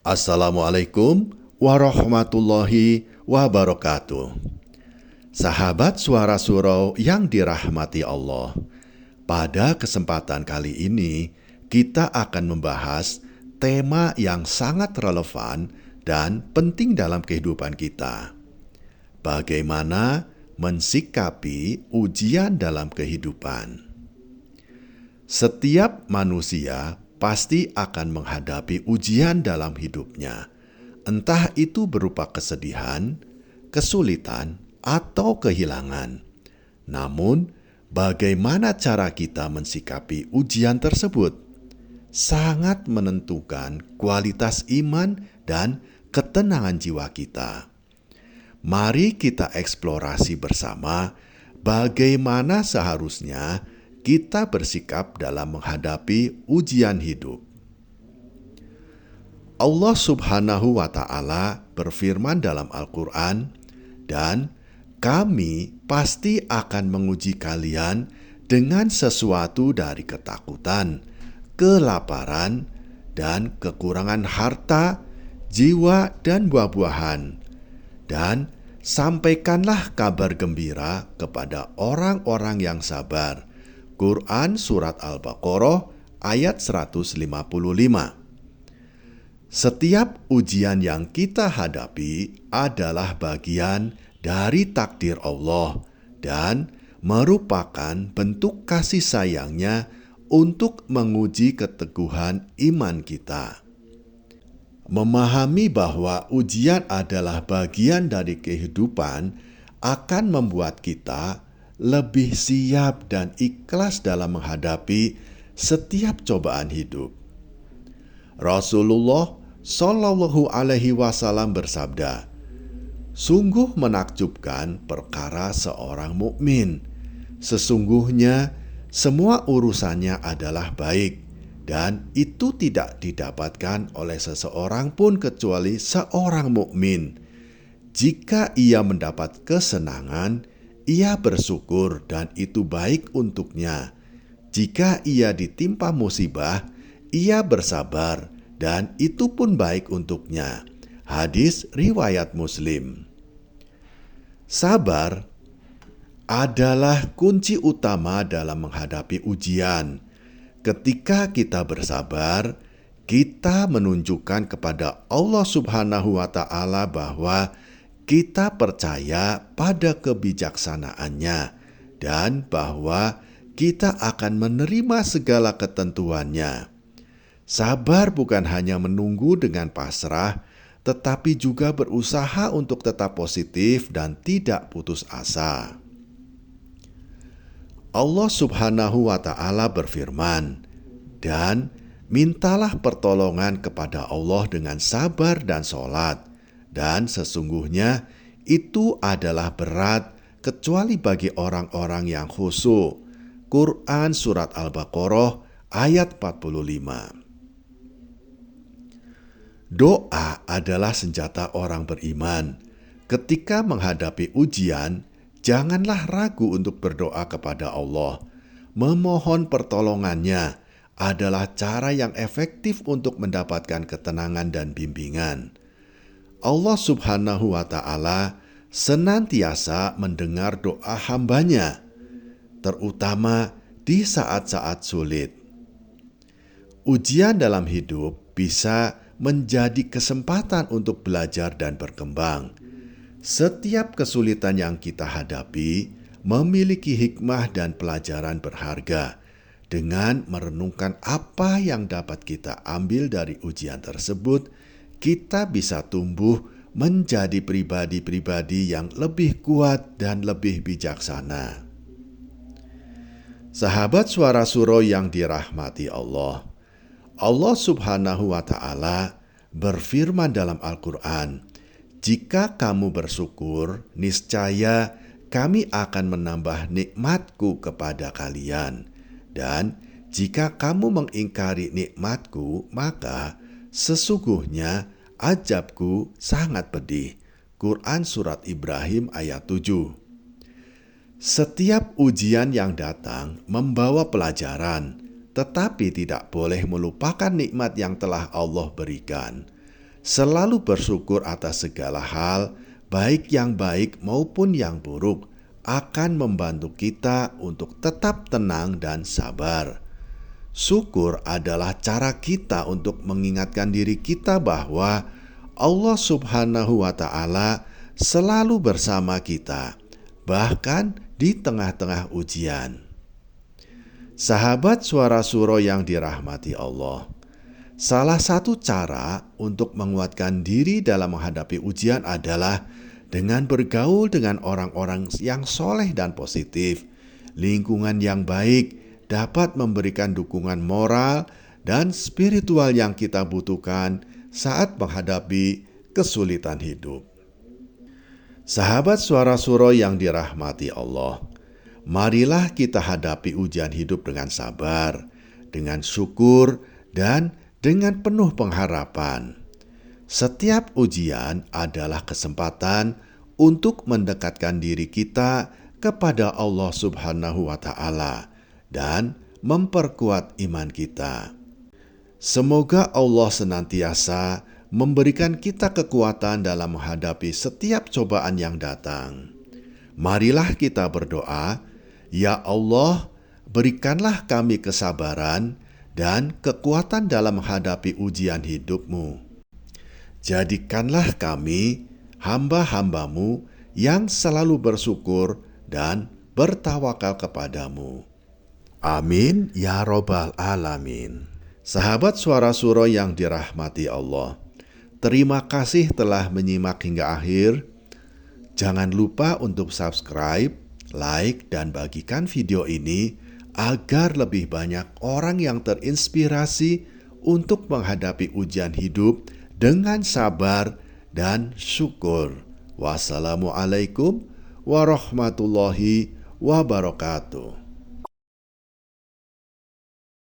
Assalamualaikum warahmatullahi wabarakatuh. Sahabat Suara Surau yang dirahmati Allah, pada kesempatan kali ini kita akan membahas tema yang sangat relevan dan penting dalam kehidupan kita. Bagaimana mensikapi ujian dalam kehidupan? Setiap manusia pasti akan menghadapi ujian dalam hidupnya, entah itu berupa kesedihan, kesulitan, atau kehilangan. Namun, bagaimana cara kita mensikapi ujian tersebut sangat menentukan kualitas iman dan ketenangan jiwa kita. Mari kita eksplorasi bersama bagaimana seharusnya kita bersikap dalam menghadapi ujian hidup. Allah Subhanahu wa Ta'ala berfirman dalam Al-Quran, "Dan kami pasti akan menguji kalian dengan sesuatu dari ketakutan, kelaparan, dan kekurangan harta, jiwa, dan buah-buahan. Dan sampaikanlah kabar gembira kepada orang-orang yang sabar." Quran Surat Al-Baqarah ayat 155. Setiap ujian yang kita hadapi adalah bagian dari takdir Allah dan merupakan bentuk kasih sayangnya untuk menguji keteguhan iman kita. Memahami bahwa ujian adalah bagian dari kehidupan akan membuat kita lebih siap dan ikhlas dalam menghadapi setiap cobaan hidup. Rasulullah Shallallahu Alaihi Wasallam bersabda, "Sungguh menakjubkan perkara seorang mukmin. Sesungguhnya semua urusannya adalah baik, dan itu tidak didapatkan oleh seseorang pun kecuali seorang mukmin. Jika ia mendapat kesenangan, ia bersyukur dan itu baik untuknya. Jika ia ditimpa musibah, ia bersabar dan itu pun baik untuknya." Hadis riwayat Muslim. Sabar adalah kunci utama dalam menghadapi ujian. Ketika kita bersabar, kita menunjukkan kepada Allah Subhanahu wa Ta'ala bahwa kita percaya pada kebijaksanaannya dan bahwa kita akan menerima segala ketentuannya. Sabar bukan hanya menunggu dengan pasrah, tetapi juga berusaha untuk tetap positif dan tidak putus asa. Allah Subhanahu wa Ta'ala berfirman, "Dan mintalah pertolongan kepada Allah dengan sabar dan sholat. Dan sesungguhnya itu adalah berat kecuali bagi orang-orang yang khusyuk." Quran Surat Al-Baqarah ayat 45. Doa adalah senjata orang beriman. Ketika menghadapi ujian, janganlah ragu untuk berdoa kepada Allah. Memohon pertolongannya adalah cara yang efektif untuk mendapatkan ketenangan dan bimbingan. Allah Subhanahu wa Ta'ala senantiasa mendengar doa hambanya, terutama di saat-saat sulit. Ujian dalam hidup bisa menjadi kesempatan untuk belajar dan berkembang. Setiap kesulitan yang kita hadapi memiliki hikmah dan pelajaran berharga. Dengan merenungkan apa yang dapat kita ambil dari ujian tersebut, kita bisa tumbuh menjadi pribadi-pribadi yang lebih kuat dan lebih bijaksana. Sahabat Suara Surau yang dirahmati Allah, Allah Subhanahu wa Ta'ala berfirman dalam Al-Quran, "Jika kamu bersyukur, niscaya kami akan menambah nikmatku kepada kalian. Dan jika kamu mengingkari nikmatku, maka sesungguhnya azabku sangat pedih." Quran Surat Ibrahim ayat 7. Setiap ujian yang datang membawa pelajaran, tetapi tidak boleh melupakan nikmat yang telah Allah berikan. Selalu bersyukur atas segala hal, baik yang baik maupun yang buruk, akan membantu kita untuk tetap tenang dan sabar. Syukur adalah cara kita untuk mengingatkan diri kita bahwa Allah Subhanahu wa Ta'ala selalu bersama kita, bahkan di tengah-tengah ujian. Sahabat Suara Suro yang dirahmati Allah, salah satu cara untuk menguatkan diri dalam menghadapi ujian adalah dengan bergaul dengan orang-orang yang soleh dan positif. Lingkungan yang baik dapat memberikan dukungan moral dan spiritual yang kita butuhkan saat menghadapi kesulitan hidup. Sahabat Suara Suro yang dirahmati Allah, marilah kita hadapi ujian hidup dengan sabar, dengan syukur, dan dengan penuh pengharapan. Setiap ujian adalah kesempatan untuk mendekatkan diri kita kepada Allah Subhanahu wa Ta'ala dan memperkuat iman kita. Semoga Allah senantiasa memberikan kita kekuatan dalam menghadapi setiap cobaan yang datang. Marilah kita berdoa, "Ya Allah, berikanlah kami kesabaran dan kekuatan dalam menghadapi ujian hidup-Mu. Jadikanlah kami hamba-hamba-Mu yang selalu bersyukur dan bertawakal kepada-Mu. Amin ya Rabbal Alamin. Sahabat Suara Suro yang dirahmati Allah, terima kasih telah menyimak hingga akhir. Jangan lupa untuk subscribe, like, dan bagikan video ini agar lebih banyak orang yang terinspirasi untuk menghadapi ujian hidup dengan sabar dan syukur. Wassalamualaikum warahmatullahi wabarakatuh.